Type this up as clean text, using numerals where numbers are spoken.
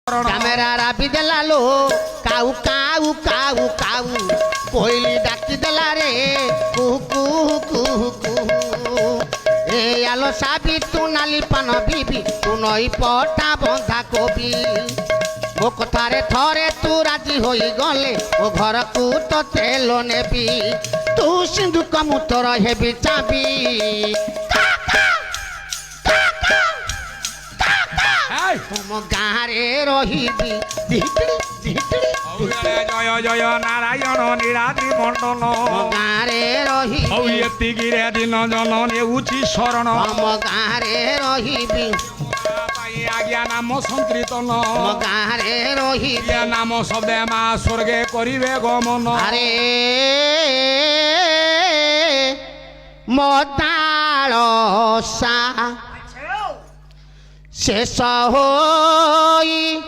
camera রাবি দেলালো cow cow cow cow Koili ডাকি দেলা রে কুহু কুহু কুহু কুহু এ আলো সাবি তু নালি পান বিবি তু নই পটা বন্ধা কবি ମୋ କଥାରେ ଥରେ ତୁ ରାଜି ହୋଇଗଲେ ମୋ ଘରକୁ ତ ତେଲ ନେବି ତୁ ସିନ୍ଧୁକ ମୁଁ ତୋର ହେବି ଚାବି ତୁମ ଗାଁରେ ରହିବି ଜୟ ଜୟ ନାରାୟଣ ନିରାଦ୍ରି ମଣ୍ଡନ ଗାଁରେ ରହି ଏତିକିରେ ଦିନ ଜନ ନେଉଛି ଶରଣ ଆମ ଗାଁରେ ରହିବି ଆଜ୍ଞା ନାମ ସଂକୀର୍ତ୍ତନ ଗାଁରେ ରହିବି ନାମ ଶବ୍ଦେ ମା ସ୍ୱର୍ଗେ କରିବେ ଗମନ ଆରେ ମଦାଳସା ଶେଷ ହୋଇ